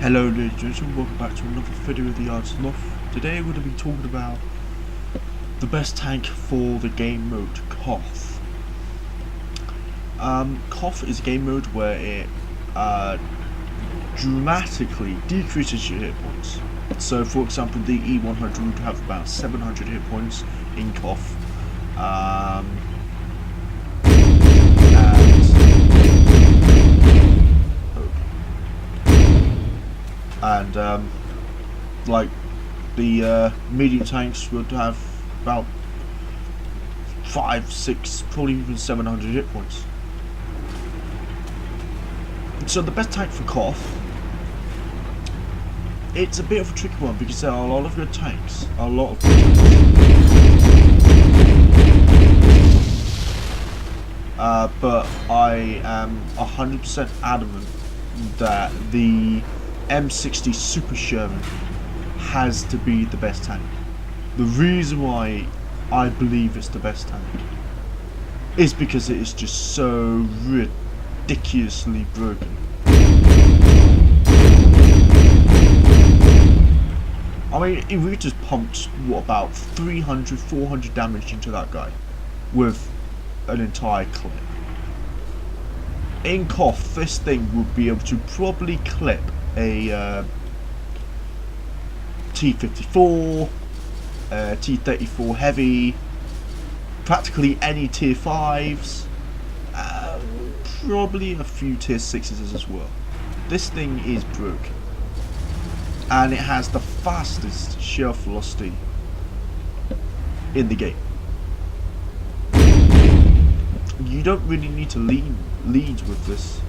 Hello ladies and gentlemen, welcome back to another video of the Arts Loft. Today we're going to be talking about the best tank for the game mode, KOTH. KOTH is a game mode where it dramatically decreases your hit points. So for example, the E100 would have about 700 hit points in KOTH. And like the medium tanks would have about 5, 6, probably even 700 hit points. So the best tank for KOTH, it's a bit of a tricky one because there are a lot of good tanks, but I am 100% adamant that the M60 Super Sherman has to be the best tank. The reason why I believe it's the best tank is because it is just so ridiculously broken. I mean, if we just pumped, what, about 300, 400 damage into that guy with an entire clip. In KOTH, this thing would be able to probably clip a T54, T34 heavy, practically any tier 5s, probably a few tier 6s as well. This thing is broken, and it has the fastest shell velocity in the game. You don't really need to lead with this.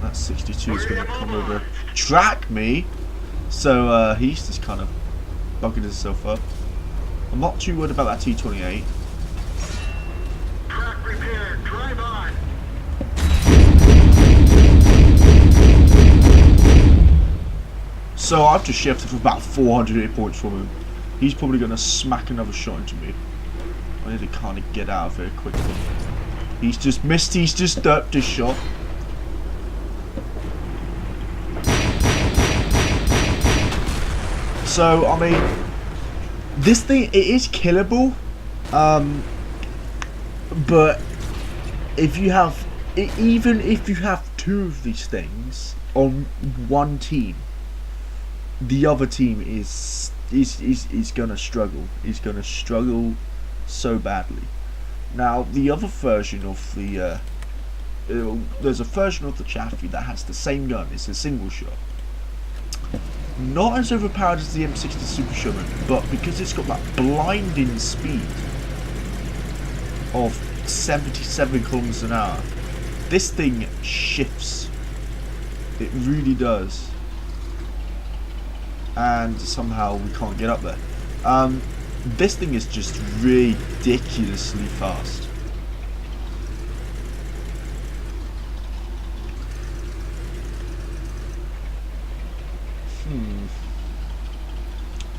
That 62 is going to come over, track me, so he's just kind of bugging himself up. I'm not too worried about that T28. Track repaired, drive on. So I've just shifted for about 400 hit points from him. He's probably going to smack another shot into me. I need to kind of get out of here quickly. He's just missed, he's just derped his shot. So, I mean, this thing, it is killable, but if you have, even if you have two of these things on one team, the other team is gonna struggle. He's gonna struggle so badly. Now, the other version of the there's a version of the Chaffee that has the same gun. It's a single shot. Not as overpowered as the M60 Super Sherman, but because it's got that blinding speed of 77 kilometers an hour, this thing shifts. It really does. And somehow we can't get up there. This thing is just ridiculously fast.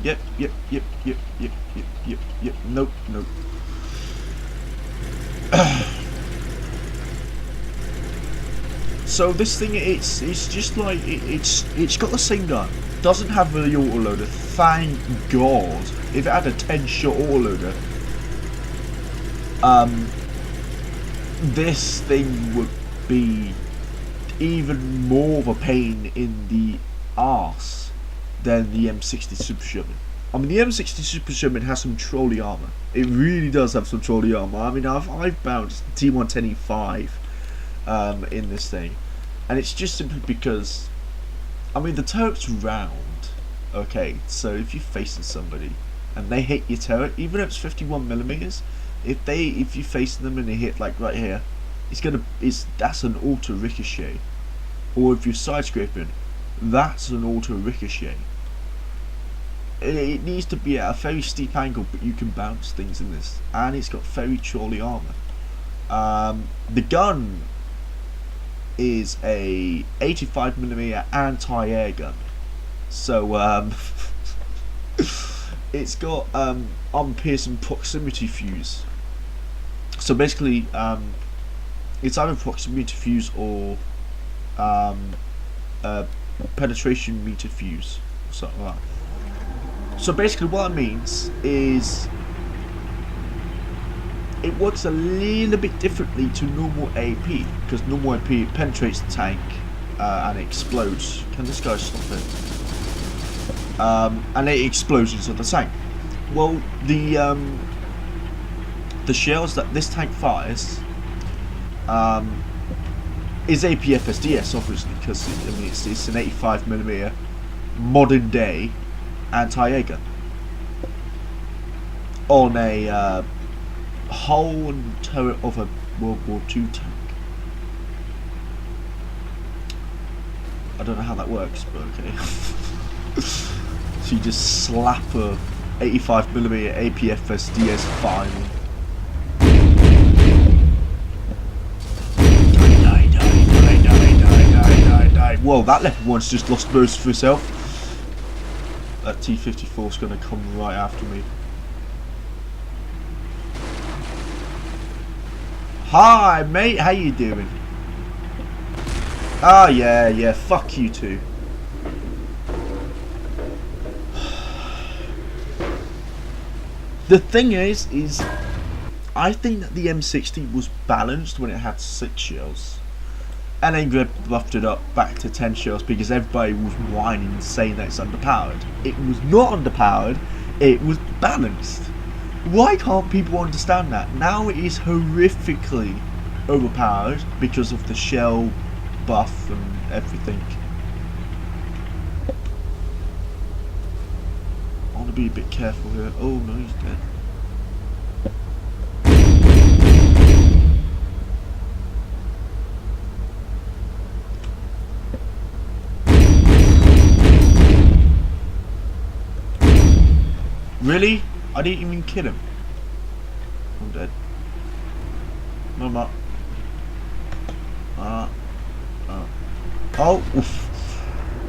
Yep. Nope. So this thing, it's just like it's got the same gun. Doesn't have the autoloader. Thank God. If it had a 10-shot autoloader, this thing would be even more of a pain in the arse than the M60 Super Sherman. I mean, the M60 Super Sherman has some trolley armor. It really does have some trolley armor. I mean, I've bounced T110E5 in this thing, and it's just simply because, I mean, the turret's round. Okay, so if you're facing somebody and they hit your turret, even if it's 51mm, if you face them and they hit like right here, that's an auto ricochet. Or if you're side scraping, that's an auto ricochet. It needs to be at a very steep angle, but you can bounce things in this, and it's got very trolley armor. The gun is a 85mm anti-air gun, so it's got unpiercing proximity fuse. So basically, It's either proximity fuse or penetration meter fuse, or something like that. So basically, what it means is it works a little bit differently to normal AP, because normal AP penetrates the tank and it explodes. Can this guy stop it? And it explodes into the tank. Well, the shells that this tank fires is APFSDS, obviously, because I mean it's an 85mm modern day anti-air gun on a hull and turret of a World War II tank. I don't know how that works, but okay. So you just slap a 85mm APFSDS final. Die. Whoa, that leopard one's just lost most of herself. That T-54's gonna come right after me. Hi mate, how you doing? Oh yeah, fuck you too. The thing is I think that the M60 was balanced when it had 6 shells. And then Greg buffed it up back to 10 shells because everybody was whining and saying that it's underpowered. It was not underpowered, it was balanced. Why can't people understand that? Now it is horrifically overpowered because of the shell buff and everything. I want to be a bit careful here. Oh no, he's dead. Really? I didn't even kill him. I'm dead. Mama. Oh, oof.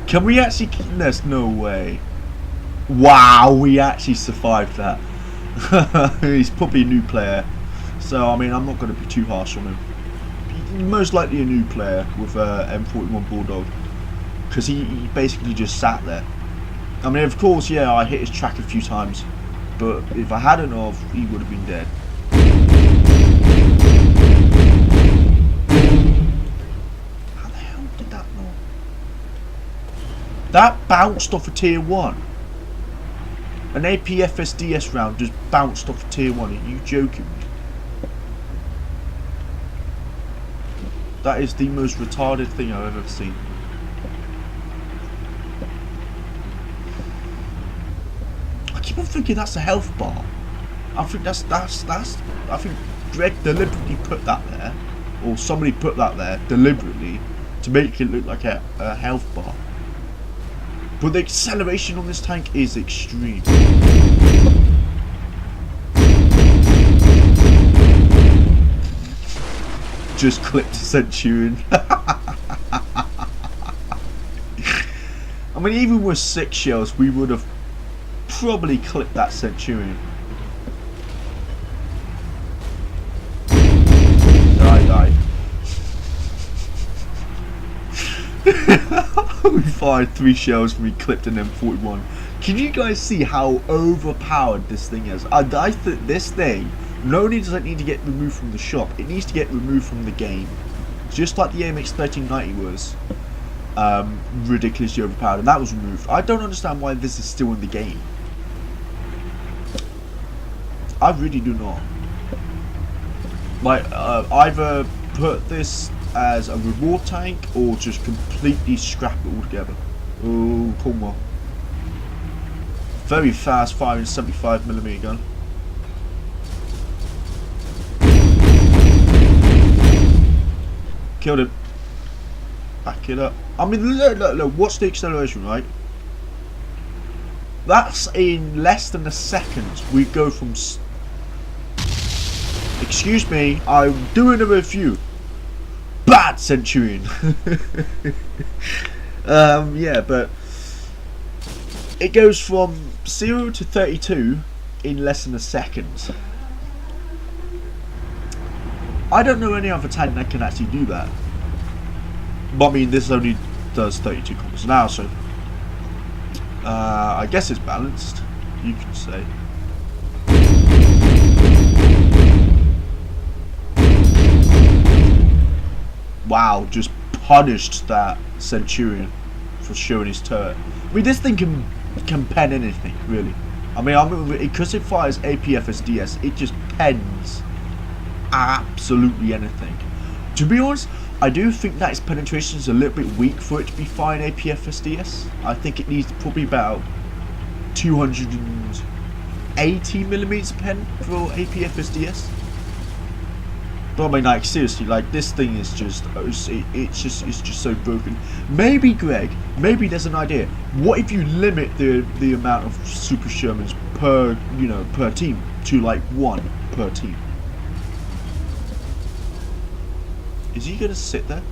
Can we actually kill this? No way. Wow, we actually survived that. He's probably a new player. So, I mean, I'm not going to be too harsh on him. He's most likely a new player with M41 Bulldog. Because he basically just sat there. I mean, of course, yeah, I hit his track a few times, but if I hadn't of, he would have been dead. How the hell did that not? That bounced off a tier 1. An APFSDS round just bounced off a tier 1. Are you joking me? That is the most retarded thing I've ever seen. I'm thinking that's a health bar. I think that's I think Greg deliberately put that there, or somebody put that there deliberately to make it look like a health bar. But the acceleration on this tank is extreme. Just clipped a Centurion. I mean, even with 6 shells, we would have probably clip that Centurion. Die. We fired 3 shells and we clipped an M41. Can you guys see how overpowered this thing is? I think this thing not only does it need to get removed from the shop, it needs to get removed from the game. Just like the AMX1390 was ridiculously overpowered, and that was removed. I don't understand why this is still in the game. I really do not. Like, either put this as a reward tank or just completely scrap it altogether. Oh, come on. Very fast firing 75mm gun. Killed him. Back it up. I mean, look, what's the acceleration, right? That's in less than a second. We go from... Excuse me, I'm doing a review. Bad Centurion. Yeah, but it goes from 0 to 32 in less than a second. I don't know any other tank that can actually do that. But I mean, this only does 32 kilometers an hour, so I guess it's balanced, you can say. Wow, just punished that Centurion for showing his turret. I mean, this thing can pen anything, really. I mean, because it fires APFSDS, it just pens absolutely anything. To be honest, I do think that its penetration is a little bit weak for it to be firing APFSDS. I think it needs probably about 280mm pen for APFSDS. But I mean, like, seriously, like, this thing is just, it's just so broken. Maybe, Greg, maybe there's an idea. What if you limit the amount of Super Shermans per, you know, per team to like 1 per team? Is he gonna sit there?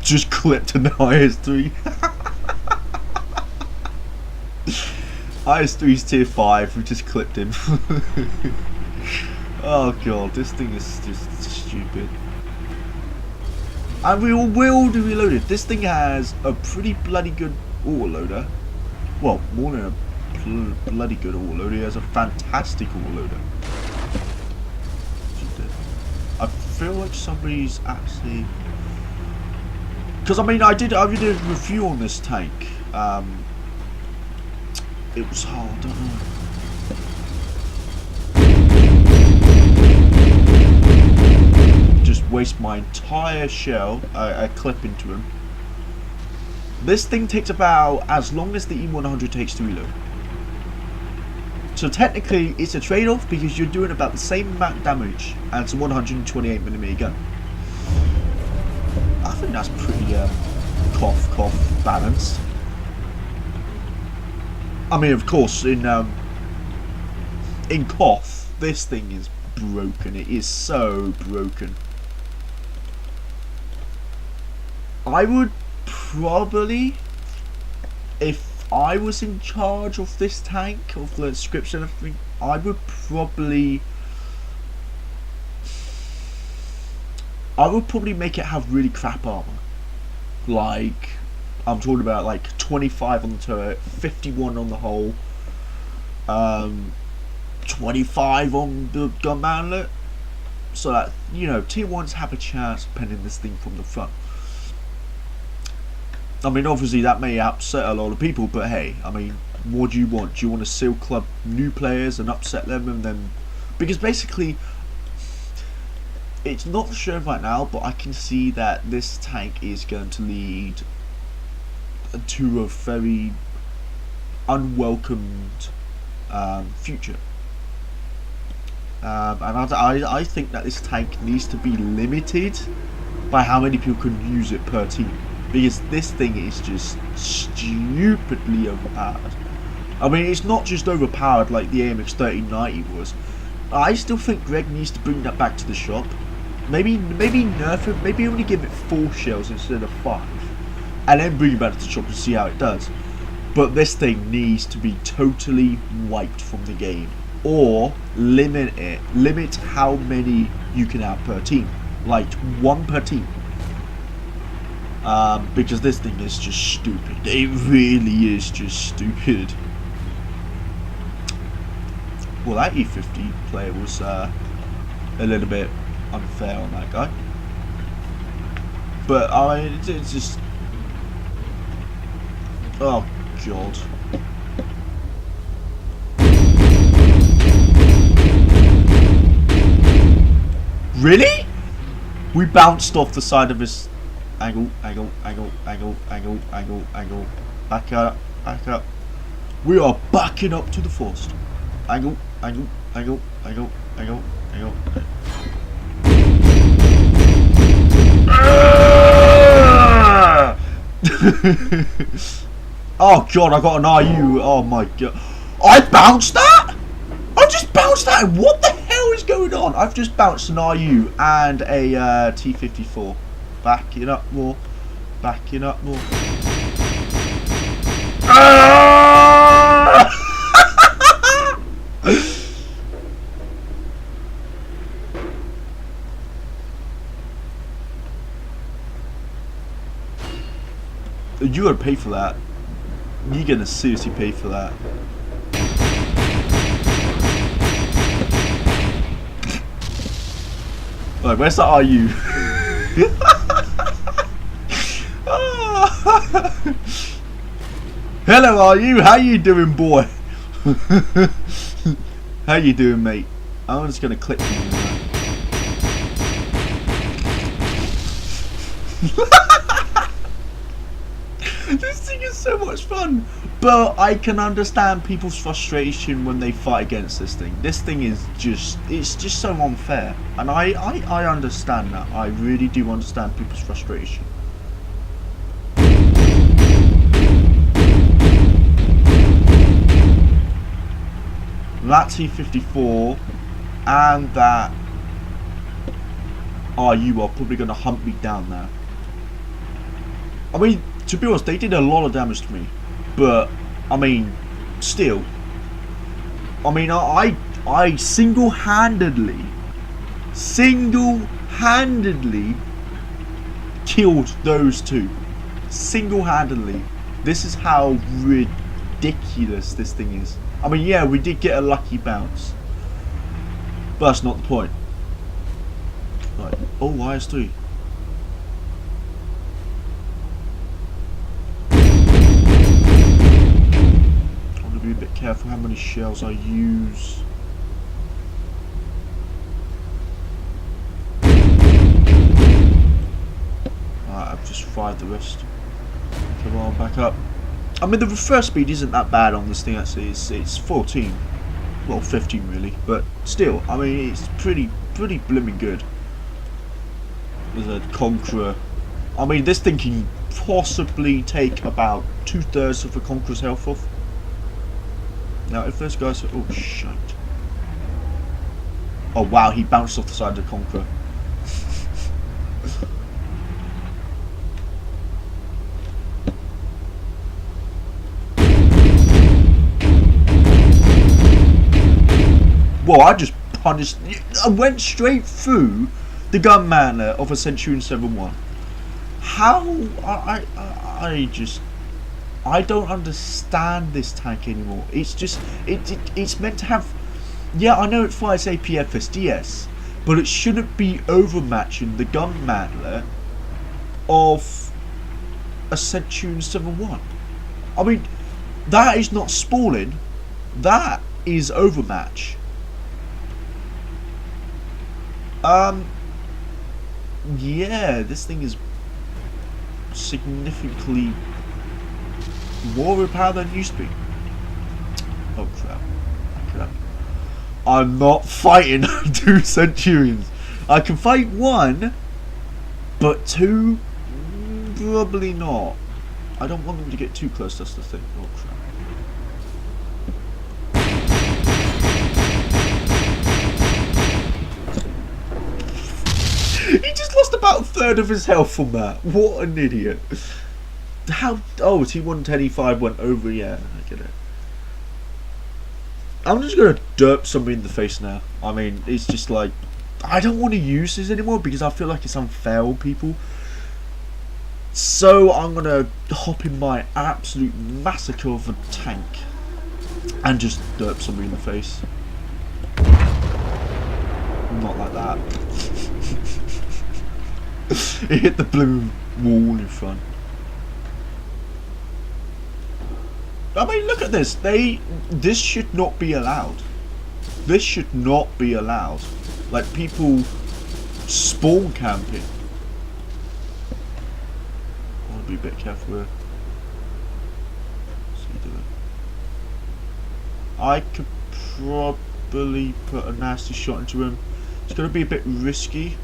Just clipped an IS-3. IS-3's tier 5, we just clipped him. Oh god, this thing is just stupid. And we will do reloaded. This thing has a pretty bloody good autoloader. Well, more than a bloody good autoloader, it has a fantastic autoloader. I feel like somebody's actually... Because I mean, I did a review on this tank. It was hard, I don't know. Just waste my entire shell. I clip into him. This thing takes about as long as the E100 takes to reload. So technically, it's a trade-off because you're doing about the same amount of damage as a 128mm gun. I think that's pretty KOTH balanced. I mean, of course, in KOTH, this thing is broken. It is so broken. I would probably, if I was in charge of this tank, of the description and everything, I would probably make it have really crap armor. Like, I'm talking about like 25 on the turret, 51 on the hull, 25 on the gun mantlet, so that, you know, tier 1s have a chance of penning this thing from the front. I mean, obviously that may upset a lot of people, but hey, I mean, what do you want? Do you want to seal club new players and upset them, and then, because basically it's not sure right now, but I can see that this tank is going to lead to a very unwelcomed future. And I think that this tank needs to be limited by how many people can use it per team, because this thing is just stupidly overpowered. I mean, it's not just overpowered like the AMX-3090 was. I still think Greg needs to bring that back to the shop. Maybe nerf it, maybe only give it 4 shells instead of 5, and then bring it back to the shop and see how it does. But this thing needs to be totally wiped from the game, or limit it. Limit how many you can have per team, like 1 per team. Because this thing is just stupid. It really is just stupid. Well, that E50 player was a little bit unfair on that guy, but I mean, it's just, oh god. Really? We bounced off the side of his angle. Back up. We are backing up to the forest. Angle. Oh god, I got an RU. Oh my god. I bounced that? I just bounced that. What the hell is going on? I've just bounced an RU and a T-54. Backing up more. Backing up more. Ah! You gotta pay for that. You're gonna seriously pay for that. Right, where's that RU? Hello RU, how you doing, boy? How you doing, mate? I'm just gonna click you. This thing is so much fun, but I can understand people's frustration when they fight against this thing. This thing is it's just so unfair, and I understand that. I really do understand people's frustration. That T-54 and that RU are probably going to hunt me down there. I mean, to be honest, they did a lot of damage to me, but I mean, still, I mean, I single-handedly killed those two. Single-handedly. This is how ridiculous this thing is. I mean, yeah, we did get a lucky bounce, but that's not the point. Right. Oh, IS-3. Be a bit careful how many shells I use. Alright, I've just fired the rest. Come on, back up. I mean, the first speed isn't that bad on this thing actually. It's 14, well 15 really, but still, I mean, it's pretty blooming good. There's a Conqueror. I mean, this thing can possibly take about 2/3 of a Conqueror's health off. Now, if those guys are... oh, shite. Oh, wow, he bounced off the side of the Conqueror. Whoa, I just punished... I went straight through the gun mantler of a Centurion 7-1. How... I don't understand this tank anymore. It's just it's meant to have, yeah, I know it fires AP FSDS, but it shouldn't be overmatching the gun mantler of a Centurion 7-1. I mean, that is not spalling, that is overmatch. Yeah, this thing is significantly more power than it used to be. Oh crap. I'm not fighting 2 Centurions. I can fight 1, but 2 probably not. I don't want them to get too close, that's the thing. Oh crap. He just lost about 1/3 of his health from that. What an idiot. How? Oh, T1 10E5 went over. Yeah, I get it. I'm just gonna derp somebody in the face now. I mean, it's just like, I don't want to use this anymore because I feel like it's unfair on people. So I'm gonna hop in my absolute massacre of a tank and just derp somebody in the face. Not like that. It hit the blue wall in front. I mean, look at this. This should not be allowed. This should not be allowed. Like, people spawn camping. I want to be a bit careful here. What's he doing? I could probably put a nasty shot into him. It's going to be a bit risky.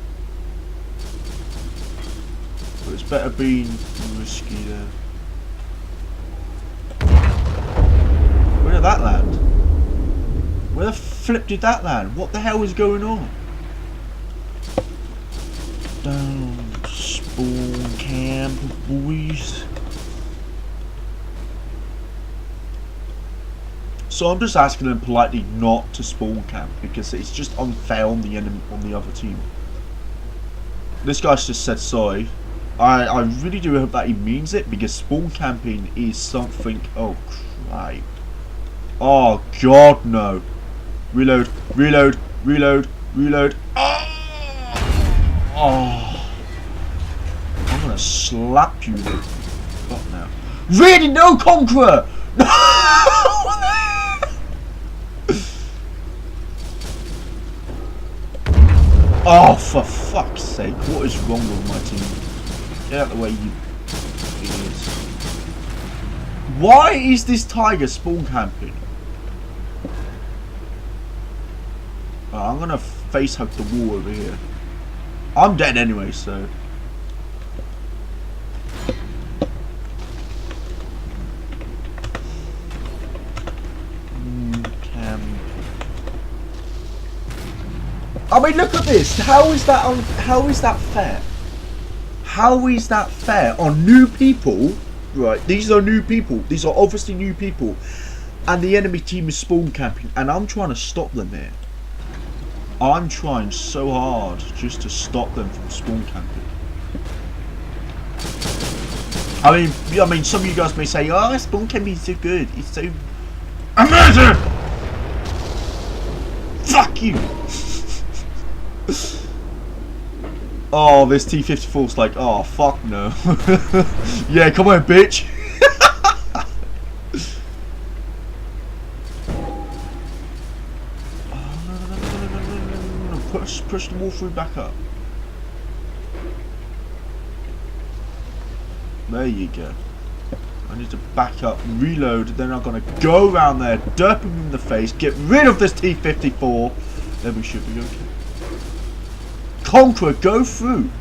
But it's better being risky there. Where did that land? Where Where the flip did that land? What the hell is going on? Down spawn camp, boys. So I'm just asking them politely not to spawn camp because it's just unfair on the enemy, on the other team. This guy's just said sorry. I really do hope that he means it because spawn camping is something. Oh crap! Oh god no! Reload! Reload! Reload! Reload! Oh! I'm gonna slap you in the butt now. Really? No, Conqueror! No! Oh, for fuck's sake! What is wrong with my team? Get out of the way, you idiots! Why is this tiger spawn camping? Oh, I'm gonna face hug the wall over here. I'm dead anyway, so. I mean, look at this. How is that fair? How is that fair on new people? Right, these are new people. These are obviously new people, and the enemy team is spawn camping, and I'm trying to stop them here. I'm trying so hard just to stop them from spawn camping. I mean, some of you guys may say, "Oh, spawn camping is so good. It's so amazing." Fuck you. Oh, this T-54's like, oh, fuck no. Yeah, come on, bitch. Push the wall through back up. There you go. I need to back up, reload, then I'm gonna go around there, derp him in the face, get rid of this T-54. Then we should be okay. Conqueror, go through.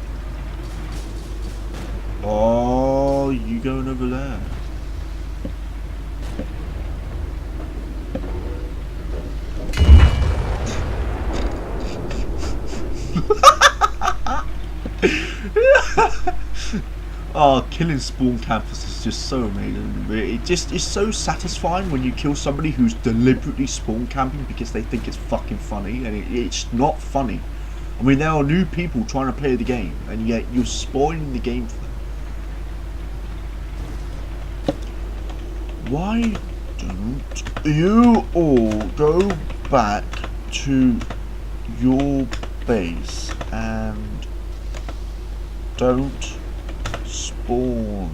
Oh, you going over there? Oh, killing spawn campers is just so amazing. It just is so satisfying when you kill somebody who's deliberately spawn camping because they think it's fucking funny, and it's not funny. I mean, there are new people trying to play the game, and yet you're spoiling the game for them. Why don't you all go back to your base and don't spawn?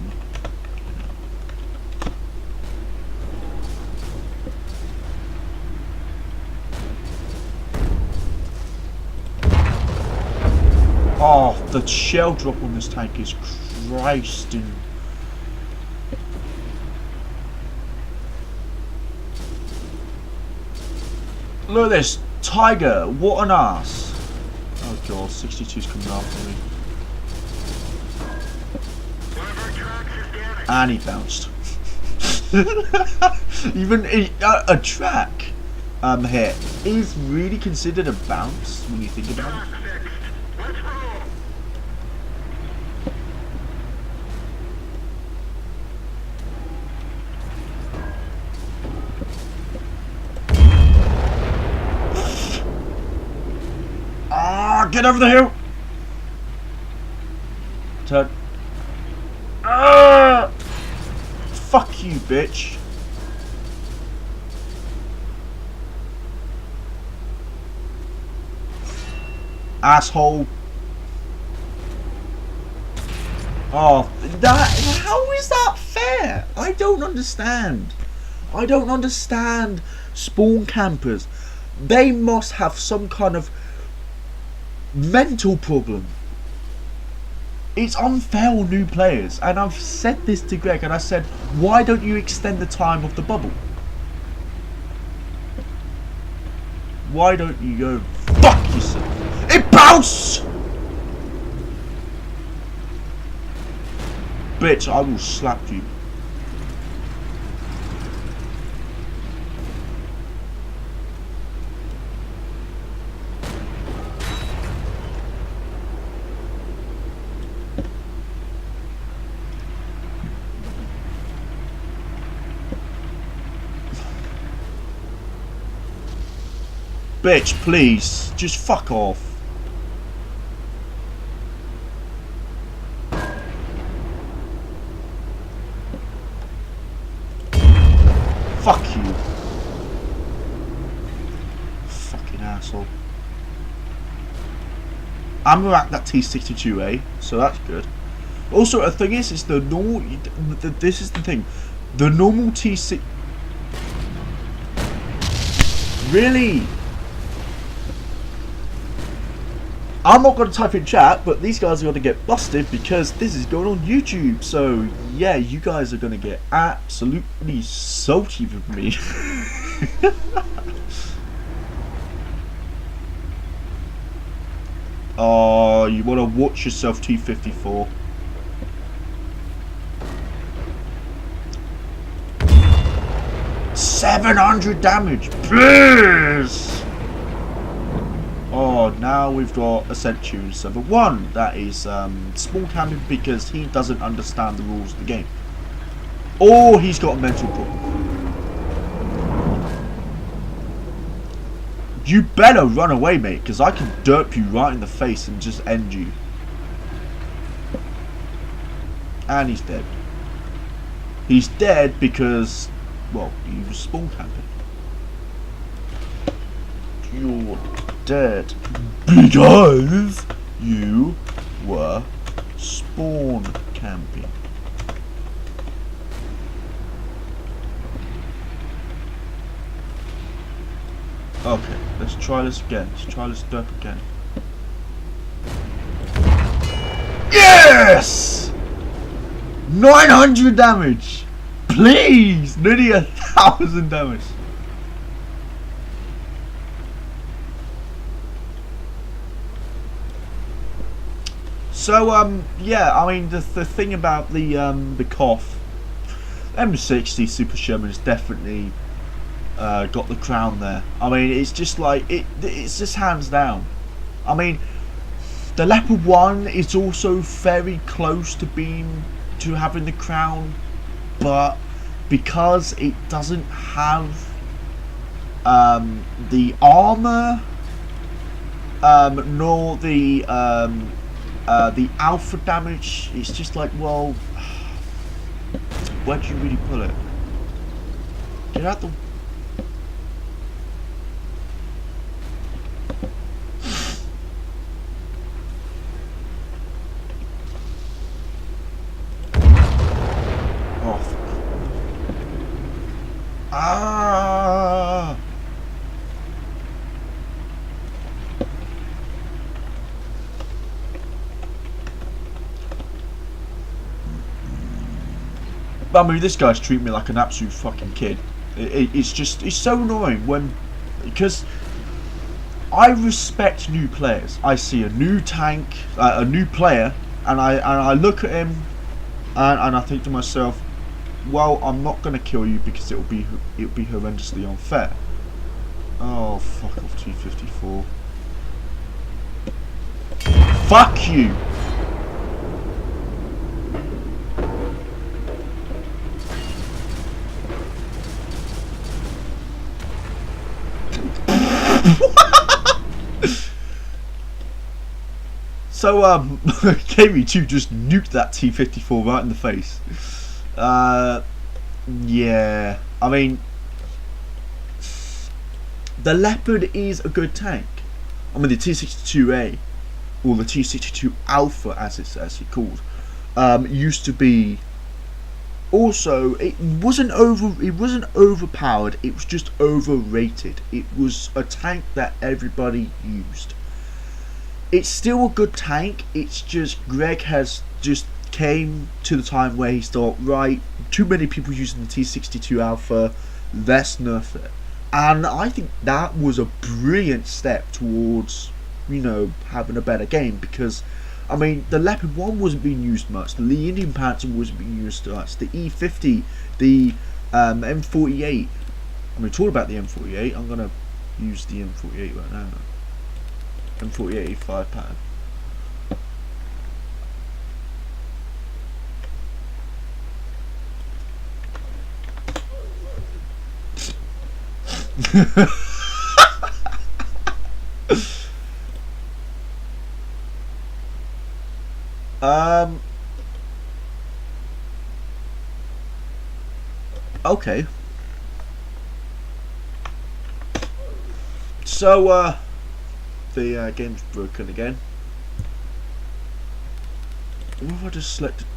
Oh, the shell drop on this tank is Christing. Look at this tiger. What an ass. Oh god, 62's coming after me. And he bounced. Even a track here is really considered a bounce when you think about it. Get over the hill! Turn. Fuck you, bitch. Asshole. Oh, how is that fair? I don't understand. I don't understand spawn campers. They must have some kind of mental problem. It's unfair on new players, and I've said this to Greg, and I said, why don't you extend the time of the bubble? Why don't you go fuck yourself? It bounced! Bitch, I will slap you. Bitch, please. Just fuck off. Fuck you. Fucking asshole. I'm gonna rack that T62A, so that's good. Also, the thing is the normal. This is the thing. The normal T6. Really? I'm not going to type in chat, but these guys are going to get busted because this is going on YouTube. So, yeah, you guys are going to get absolutely salty with me. Oh, you want to watch yourself, T54. $700 damage, please. Oh, now we've got a Century Server 1 that is small camping because he doesn't understand the rules of the game. Or he's got a mental problem. You better run away, mate, because I can derp you right in the face and just end you. And he's dead. He's dead because, well, he was spawn camping. You're dead because you were spawn camping. Okay, let's try this again. Let's try this derp again. Yes! 900 damage! Please! Nearly 1,000 damage. So, yeah, I mean, the thing about the KOTH M60 Super Sherman is definitely got the crown there. I mean, it's just like it's just hands down. I mean, the Leopard 1 is also very close to having the crown, but because it doesn't have the armor nor the alpha damage, it's just like, well, where'd you really put it? Get out the. Ah! I mean, this guy's treating me like an absolute fucking kid. It's so annoying when, because I respect new players. I see a new tank, a new player, and I look at him, and I think to myself, well, I'm not gonna kill you because it'll be horrendously unfair. Oh, fuck off, T54. Fuck you. So, KV2 just nuked that T54 right in the face. Yeah, I mean, the Leopard is a good tank. I mean, the T62A, or the T62 Alpha, as it's called, used to be. Also, it wasn't overpowered. It was just overrated. It was a tank that everybody used. It's still a good tank. It's just Greg has just came to the time where he thought, right, too many people using the T62 Alpha, let's nerf it. And I think that was a brilliant step towards, you know, having a better game, because I mean, the Leopard 1 wasn't being used much, the Indian Panther wasn't being used much, the E50, the M48. I mean, talk about the M48, I'm going to use the M48 right now. M48 5 pattern. Okay. So, the game's broken again. What if I just selected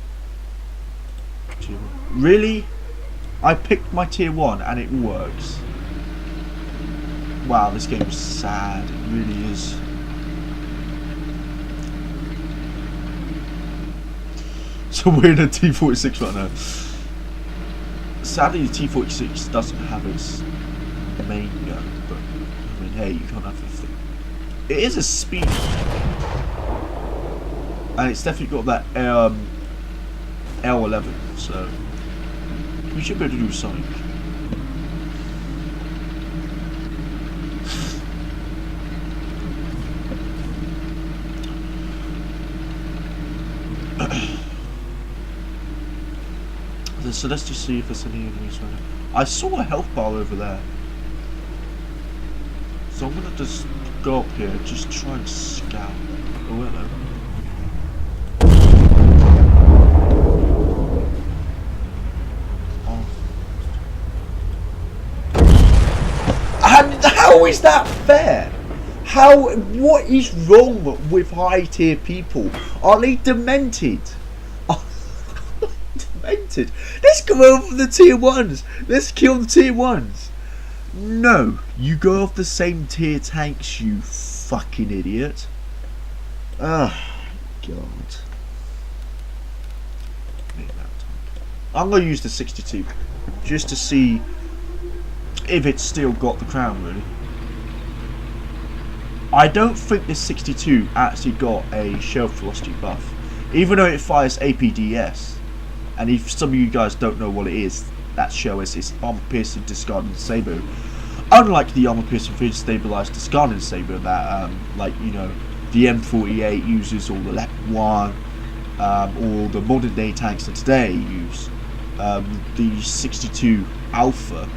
tier 1? Really? I picked my tier 1 and it works. Wow, this game's sad. It really is. So we're in a T46 right now. Sadly, the T46 doesn't have its main gun, but I mean, hey, you can't have everything. It is a speed, and it's definitely got that L11, so we should be able to do something. So let's just see if there's any enemies right now. I saw a health bar over there. So I'm gonna just go up here, just try and scout. Oh, hello. Oh. And how is that fair? What is wrong with high tier people? Are they demented? Demented. Let's go over the tier 1s. Let's kill the tier 1s. No, you go off the same tier tanks, you fucking idiot. Oh, God. I'm going to use the 62 just to see if it's still got the crown, really. I don't think this 62 actually got a shell velocity buff, even though it fires APDS. And if some of you guys don't know what it is, that shell is its armor piercing discarding saber. Unlike the armor piercing field stabilized discarding saber that, like, you know, the M48 uses, or the Leopard 1, or the modern day tanks of today use. The 62 Alpha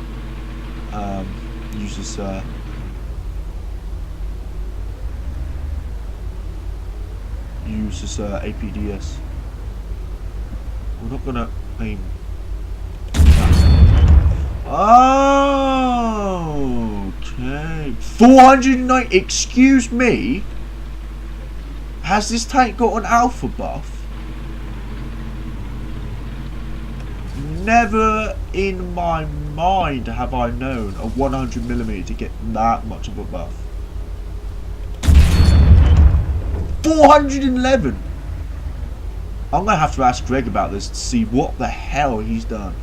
uses APDS. We're not gonna aim. Oh, okay. 490. Excuse me. Has this tank got an alpha buff? Never in my mind have I known a 100mm to get that much of a buff. 411. I'm going to have to ask Greg about this to see what the hell he's done.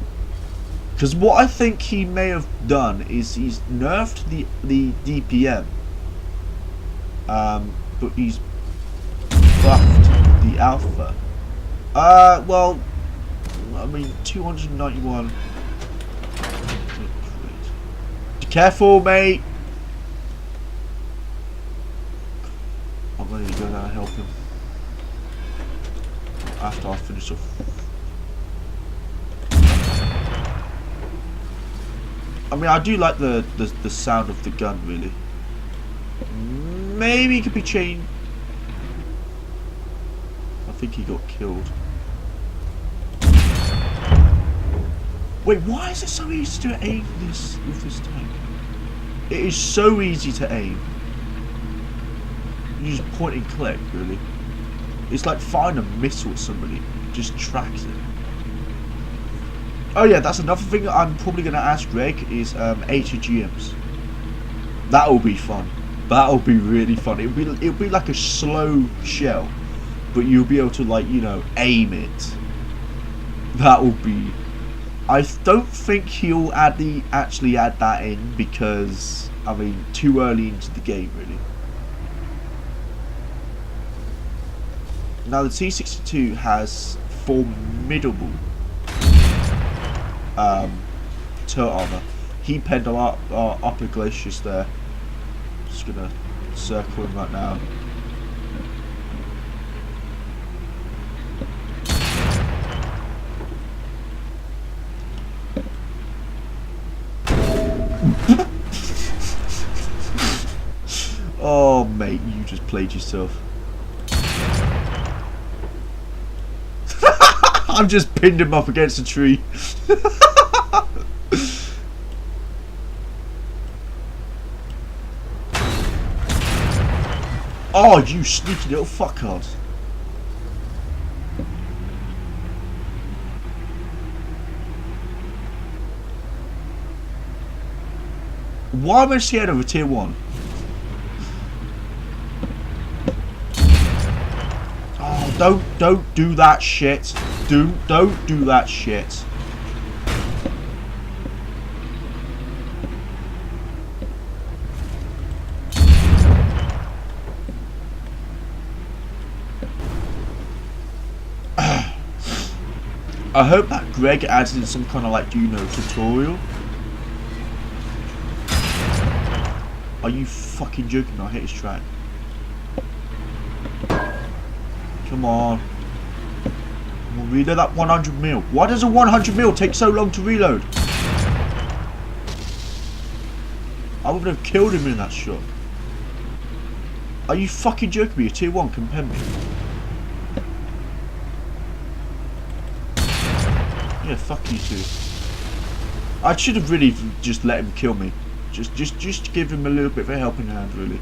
Because what I think he may have done is he's nerfed the DPM. But he's buffed the alpha. Well, I mean, 291. Be careful, mate. I'm going to go down and help him after I finish off. I mean, I do like the sound of the gun, really. Maybe it could be changed. I think he got killed. Wait, why is it so easy to aim this with this tank? It is so easy to aim. You just point and click, really. It's like firing a missile at somebody. It just tracks it. Oh yeah, that's another thing that I'm probably going to ask Greg is ATGMs. That will be fun. That will be really fun. It'll be like a slow shell, but you'll be able to, like, you know, aim it. That will be. I don't think he'll actually add that in because, I mean, too early into the game, really. Now the T62 has formidable turret armor. He penned our upper glaciers there. Just gonna circle him right now. Oh mate, you just played yourself. I've just pinned him up against a tree. Oh, you sneaky little fuckard. Why am I scared of a tier 1? Oh, don't do that shit. Don't do that shit. I hope that Greg adds in some kind of like, you know, tutorial. Are you fucking joking? I hit his track. Come on. Come on, reload that 100 mil. Why does a 100 mil take so long to reload? I would have killed him in that shot. Are you fucking joking me? A tier 1 can pen me. Yeah, fuck you too. I should have really just let him kill me. Just give him a little bit of a helping hand, really.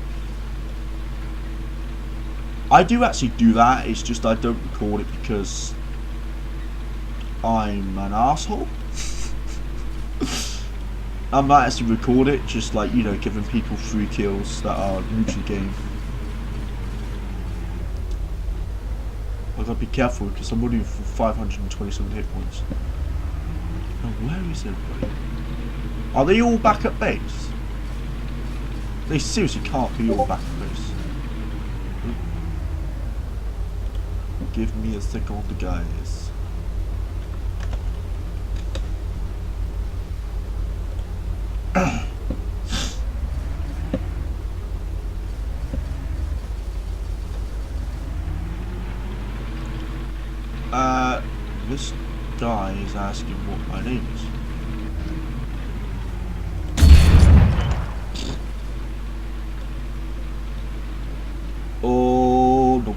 I do actually do that, it's just I don't record it because I'm an asshole. I might actually record it, just like, you know, giving people free kills that are new to the game. I gotta be careful because I'm only for 527 hit points. Now, where is everybody? Are they all back at base? They seriously can't be all back at base. Give me a second, guys. This guy is asking what my name is. Oh no.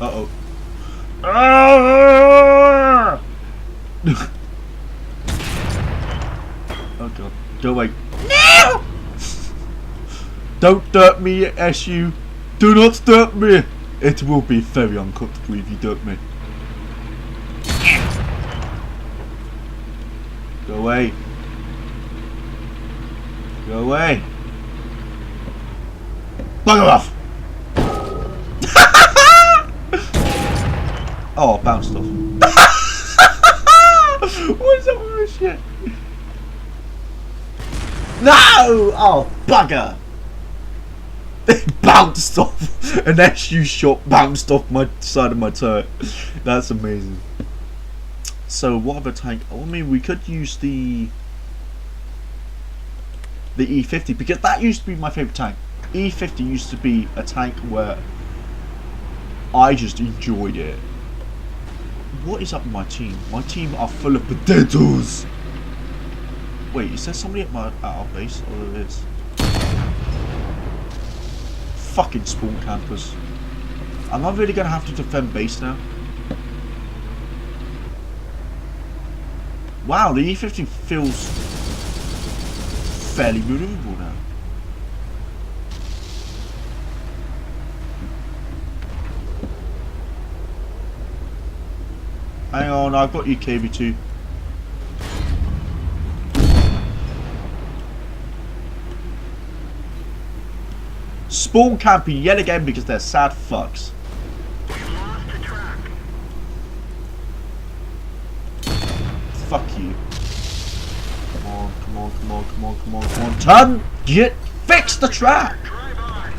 Uh-oh. Ah! Oh god. Go away. No! Don't dirt me, SU. Do not dirt me. It will be very uncomfortable if you dirt me. Go away. Go away. Bugger off! Oh, bounced off. What is up with this shit? No! Oh, bugger! It bounced off. An SU shot bounced off my side of my turret. That's amazing. So, what other tank? I mean, we could use the E50 because that used to be my favourite tank. E50 used to be a tank where I just enjoyed it. What is up with my team? My team are full of potatoes. Wait, is there somebody at our base? Oh, there is. Fucking spawn campers. Am I really going to have to defend base now? Wow, the E50 feels fairly maneuverable now. Hang on, I've got you, KV2. Spawn camping yet again because they're sad fucks. We lost the track. Fuck you. Come on, come on, come on, come on, come on, come on. Turn! Get! Fix the track! Drive on.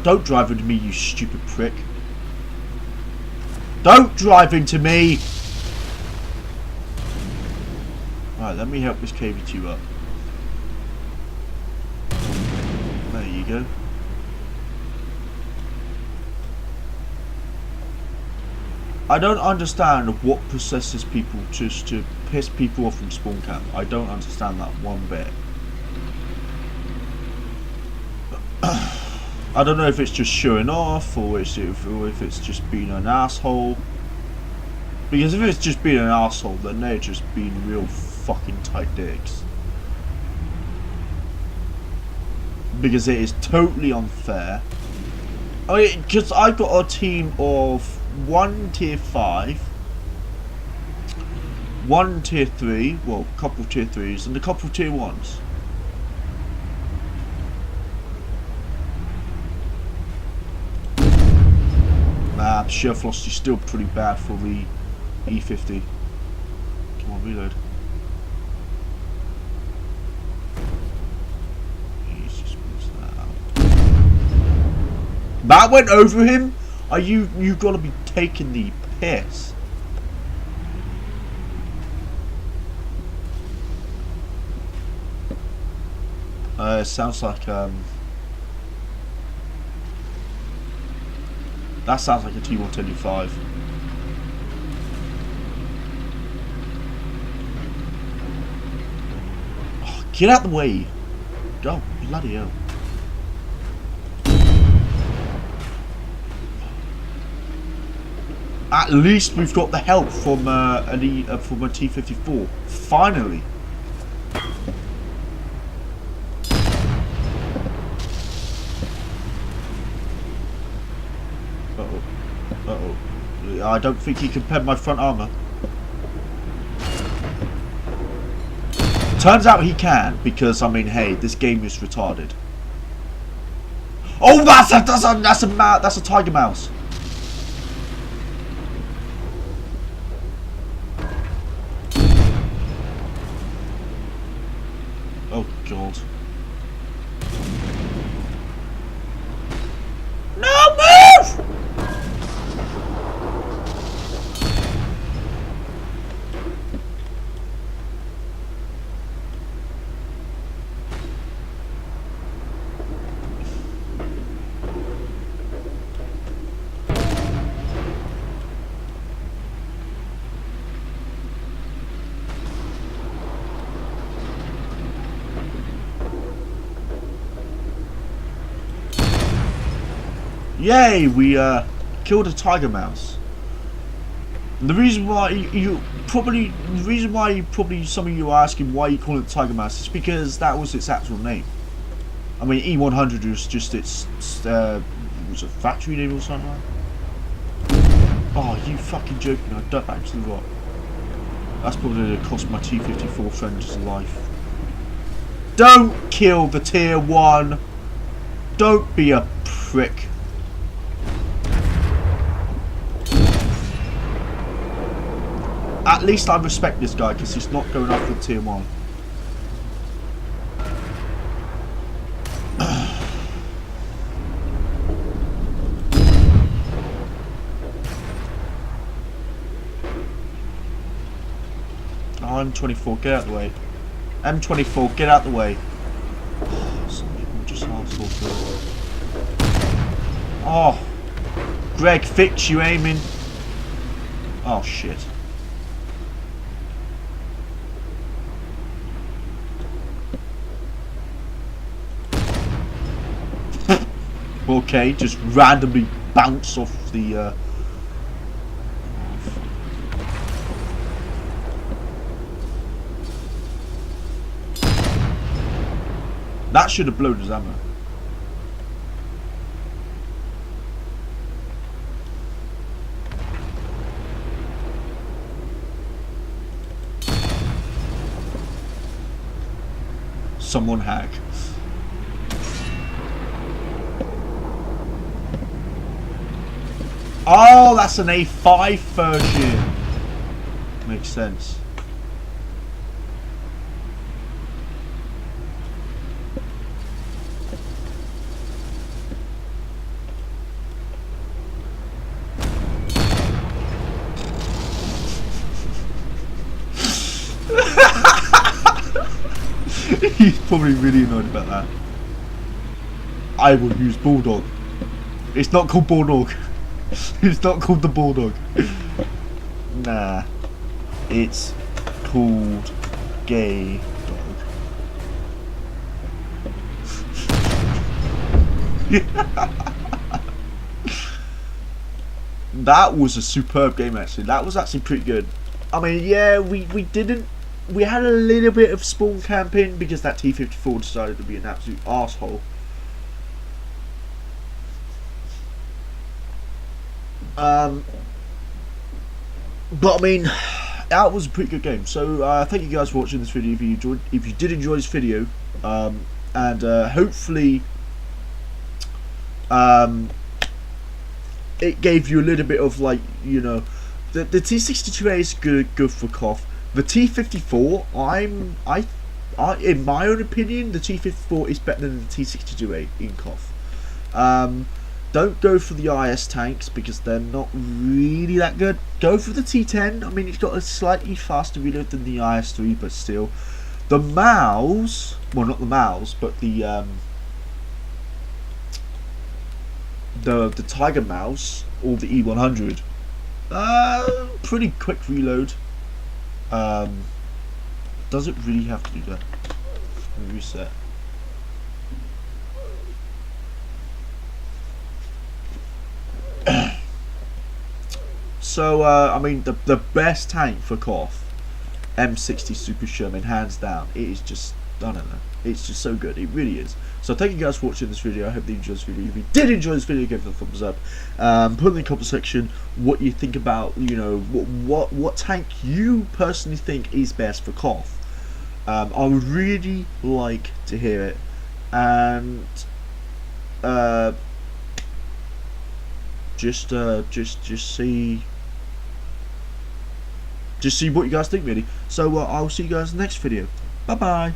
Don't drive into me, you stupid prick. Don't drive into me! Right, let me help this KV2 up. There you go. I don't understand what possesses people just to piss people off from spawn camp. I don't understand that one bit. I don't know if it's just showing off or if it's just being an asshole. Because if it's just being an asshole, then they're just being real fucking tight dicks. Because it is totally unfair. I mean, because I've got a team of 1 tier 5, 1 tier 3, well, a couple tier 3s, and a couple tier 1s. Nah, Shell Velocity is still pretty bad for the E50. Come on, reload. He's just missed that out. That went over him? Are you gotta be taking the piss? Sounds like that sounds like a T125. Oh, get out the way! Oh, bloody hell! At least we've got the help from from a T54. Finally. I don't think he can pen my front armor. Turns out he can, because I mean, hey, this game is retarded. Oh, that's a tiger mouse. Oh god. No, move! Yay, we killed a tiger mouse. And the reason why some of you are asking why you call it tiger mouse is because that was its actual name. I mean, E100 was just its was it factory name or something like that? Oh, you fucking joking, I ducked back to the rock. That's probably gonna cost my T54 friend his life. Don't kill the tier 1. Don't be a prick. At least I respect this guy because he's not going after the tier 1. M24, get out the way. M24, get out the way. Some people just arsehole. Oh, Greg, fix you aiming. Oh shit. Okay, just randomly bounce off the that should have blown his ammo. Someone hack. Oh, that's an A5 version. Makes sense. He's probably really annoyed about that. I will use Bulldog. It's not called Bulldog. It's not called the Bulldog. Nah, it's called Gay Dog. That was a superb game, actually. That was actually pretty good. I mean, yeah, we had a little bit of spawn camping because that T-54 decided to be an absolute asshole. But I mean, that was a pretty good game. So thank you guys for watching this video. If you did enjoy this video, and hopefully it gave you a little bit of, like, you know, the T62A is good for KOTH. The T54, in my own opinion, the T54 is better than the T62A in KOTH. Don't go for the IS tanks because they're not really that good. Go for the T10. I mean, it's got a slightly faster reload than the IS3, but still. The MAUs, well, not the MAUs, but the Tiger Mouse or the E100, pretty quick reload. Does it really have to do that? Let me reset. So I mean, the best tank for KOTH, M60 Super Sherman, hands down. It is just, I don't know, it's just so good. It really is. So thank you guys for watching this video. I hope you enjoyed this video. If you did enjoy this video, give it a thumbs up. Put in the comment section what you think about, you know, what tank you personally think is best for KOTH. I would really like to hear it, and just see what you guys think, really. So I'll see you guys in the next video. Bye bye.